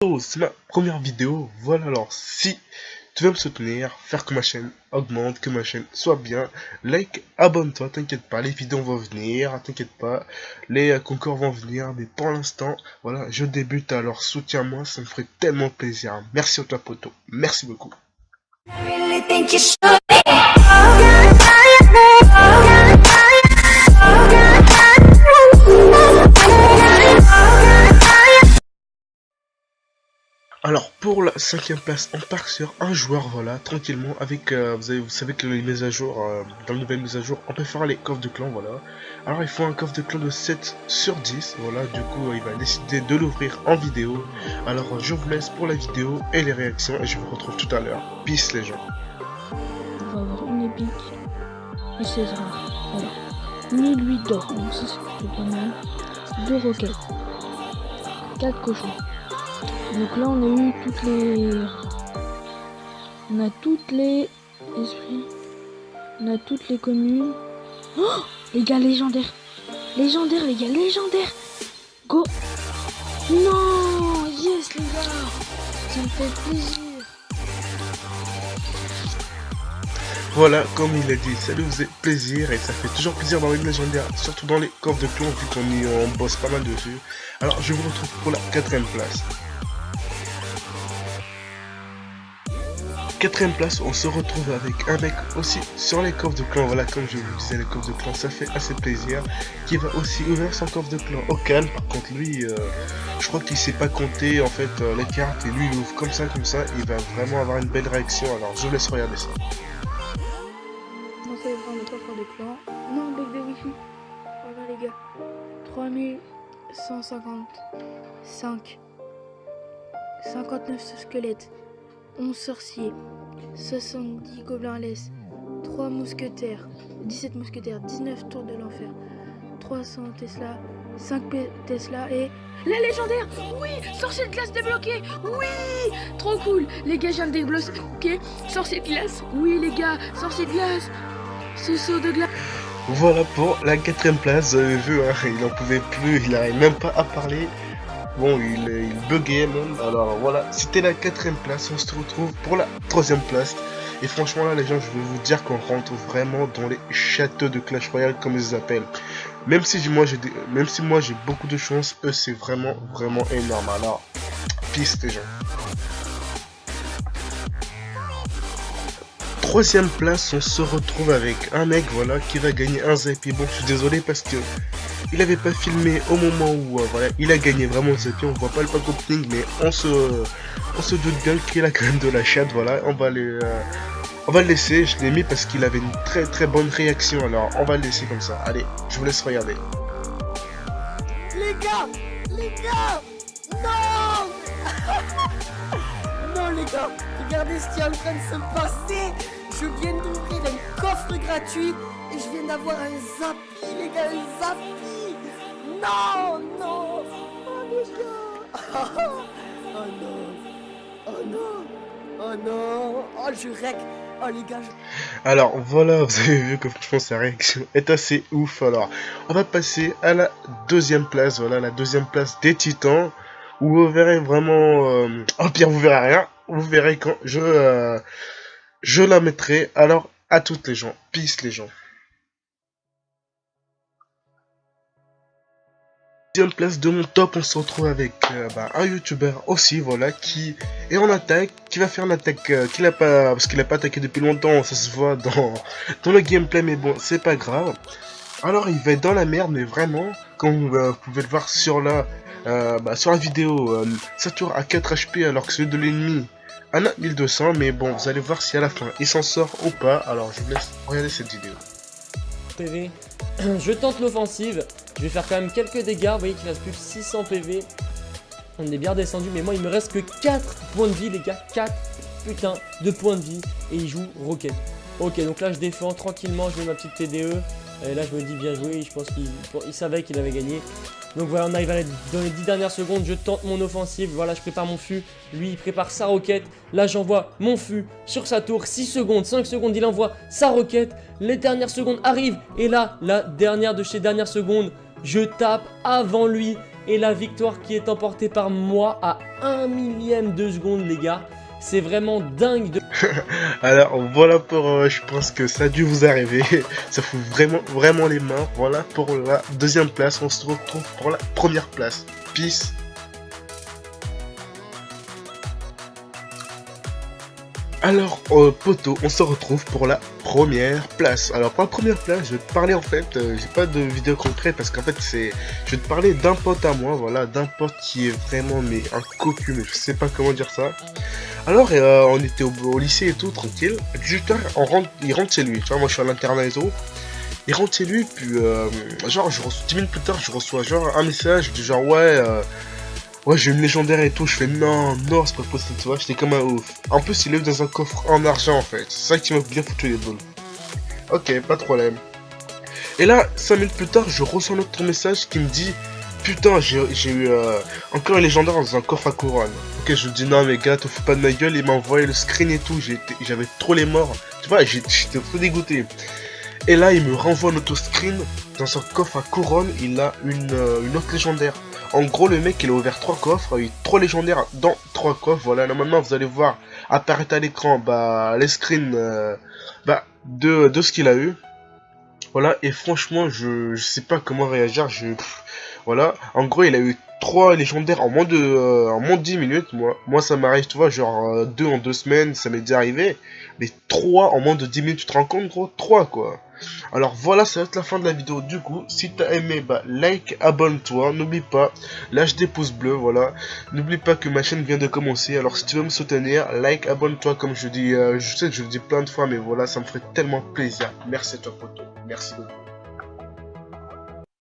Oh, c'est ma première vidéo, voilà. Alors si tu veux me soutenir, faire que ma chaîne augmente, que ma chaîne soit bien, like, abonne-toi, t'inquiète pas, les vidéos vont venir, t'inquiète pas, les concours vont venir, mais pour l'instant, voilà, je débute, alors soutiens-moi, ça me ferait tellement plaisir. Merci à toi poto, merci beaucoup. Alors pour la cinquième place, on part sur un joueur, voilà, tranquillement, avec, vous savez que les mises à jour, dans les nouvelles mises à jour, on peut faire les coffres de clan, voilà. Alors il faut un coffre de clan de 7 sur 10, voilà, du coup il va décider de l'ouvrir en vidéo. Alors je vous laisse pour la vidéo et les réactions, et je vous retrouve tout à l'heure. Peace les gens. On va avoir une épique et 16 rares, voilà. 1008 d'or, donc ça c'est plutôt pas mal. 2 roquettes, 4 cochons. Donc là on a eu toutes les... On a toutes les esprits. On a toutes les communes. Oh les gars, légendaires. Légendaire les gars, légendaire. Go. Non. Yes les gars. Ça me fait plaisir. Voilà, comme il a dit, ça lui faisait plaisir et ça fait toujours plaisir dans les légendaires, surtout dans les coffres de clan vu qu'on bosse pas mal dessus. Alors je vous retrouve pour la 4ème place. 4ème place, on se retrouve avec un mec aussi sur les coffres de clan. Voilà, comme je vous disais, les coffres de clan, ça fait assez plaisir. Qui va aussi ouvrir son coffre de clan au calme. Par contre, lui, je crois qu'il sait pas compter en fait les cartes et lui il ouvre comme ça. Il va vraiment avoir une belle réaction. Alors, je vous laisse regarder ça. On va voir le coffre de clan. Non, bug de wifi. Voilà les gars. 3155. 59 squelettes. 11 sorciers, 70 gobelins à l'aise, 3 mousquetaires, 17 mousquetaires, 19 tours de l'enfer, 300 Tesla, 5 Tesla et... La légendaire. Oui. Sorcier de glace débloqué. Oui. Trop cool. Les gars, je viens de débloquer sorcier de glace. Oui les gars, sorcier de glace. Ce saut de glace. Voilà pour la 4ème place, vous avez vu, hein, il en pouvait plus, il n'arrive même pas à parler. Bon, il buguait même. Alors voilà, c'était la 4ème place. On se retrouve pour la 3ème place. Et franchement là les gens, je veux vous dire qu'on rentre vraiment dans les châteaux de Clash Royale comme ils les appellent. Même si moi j'ai beaucoup de chance, eux c'est vraiment énorme. Alors, peace les gens. 3ème place, on se retrouve avec un mec, voilà, qui va gagner un Zappy. Bon, je suis désolé parce que il avait pas filmé au moment où voilà, il a gagné vraiment le Zappy. On voit pas le pack opening, mais on se doute bien qu'il a quand même de la chatte. Voilà, on va le laisser. Je l'ai mis parce qu'il avait une très bonne réaction. Alors, on va le laisser comme ça. Allez, je vous laisse regarder. Les gars, non. Non les gars, regardez ce qui est en train de se passer. Je viens d'ouvrir un coffre gratuit et je viens d'avoir un Zappy, les gars, un Zappy. Non. Oh les gars. Oh non. Oh je rec. Oh les gars. Alors voilà, vous avez vu que franchement sa réaction est assez ouf. Alors, on va passer à la 2ème place. Voilà, la 2ème place des titans. Où vous verrez vraiment... Au pire, vous verrez rien. Vous verrez quand je la mettrai. Alors, à toutes les gens. Peace les gens. 2ème place de mon top, on se retrouve avec un youtubeur aussi, voilà, qui est en attaque, qui va faire une attaque qu'il a pas, parce qu'il a pas attaqué depuis longtemps, ça se voit dans le gameplay, mais bon, c'est pas grave. Alors il va être dans la merde, mais vraiment, comme vous pouvez le voir sur sur la vidéo, sa tour à 4 HP alors que celui de l'ennemi en a 1200, mais bon, vous allez voir si à la fin il s'en sort ou pas. Alors je vous laisse regarder cette vidéo. PV. Je tente l'offensive, je vais faire quand même quelques dégâts, vous voyez qu'il reste plus que 600 PV. On est bien redescendu, mais moi il me reste que 4 points de vie les gars, 4 putain de points de vie et il joue Rocket. Ok, donc là je défends tranquillement, je mets ma petite TDE, et là je me dis bien joué, je pense qu'il savait qu'il avait gagné. Donc voilà, on arrive dans les 10 dernières secondes, je tente mon offensive, voilà, je prépare mon fût, lui il prépare sa roquette, là j'envoie mon fût sur sa tour, 6 secondes, 5 secondes, il envoie sa roquette, les dernières secondes arrivent, et là, la dernière de chez dernières secondes, je tape avant lui, Et la victoire qui est emportée par moi à 1 millième de seconde, les gars. C'est vraiment dingue de... Alors voilà pour, je pense que ça a dû vous arriver, ça fout vraiment les mains. Voilà pour la deuxième place, on se retrouve pour la première place. Peace. Alors poto, on se retrouve pour la première place. Alors pour la première place, je vais te parler en fait, j'ai pas de vidéo concrète parce qu'en fait je vais te parler d'un pote à moi, voilà, d'un pote qui est vraiment mais un cocu, mais je sais pas comment dire ça. Alors on était au lycée et tout, tranquille. 18h, il rentre chez lui, tu vois, moi je suis à l'internat et tout. Il rentre chez lui, puis genre 10 minutes plus tard, je reçois genre un message du genre ouais, j'ai une légendaire et tout. Je fais non, c'est pas possible, tu vois, j'étais comme un ouf. En plus, il est dans un coffre en argent en fait, c'est ça qui m'a bien foutu les boules. Ok, pas de problème. Et là, 5 minutes plus tard, je reçois un autre message qui me dit putain, j'ai eu encore un légendaire dans un coffre à couronne. Ok, je me dis non mais gars, te fous pas de ma gueule, il m'a envoyé le screen et tout, j'avais trop les morts. Tu vois, j'étais trop dégoûté. Et là, il me renvoie un autre screen, dans son coffre à couronne, il a une autre légendaire. En gros, le mec, il a ouvert 3 coffres, il a 3 légendaires dans 3 coffres. Voilà, là maintenant, vous allez voir apparaître à l'écran les screens de ce qu'il a eu. Voilà, et franchement, je sais pas comment réagir. Voilà, en gros, il a eu 3 légendaires en moins de 10 minutes. Moi ça m'arrive, tu vois, genre 2 en 2 semaines, ça m'est déjà arrivé. Mais 3 en moins de 10 minutes, tu te rends compte, gros? 3 quoi. Alors voilà, ça va être la fin de la vidéo. Du coup, si t'as aimé, like, abonne-toi, n'oublie pas, lâche des pouces bleus, voilà. N'oublie pas que ma chaîne vient de commencer, alors si tu veux me soutenir, like, abonne-toi, comme je dis, je sais que je le dis plein de fois, mais voilà, ça me ferait tellement plaisir. Merci à toi, poto, merci beaucoup.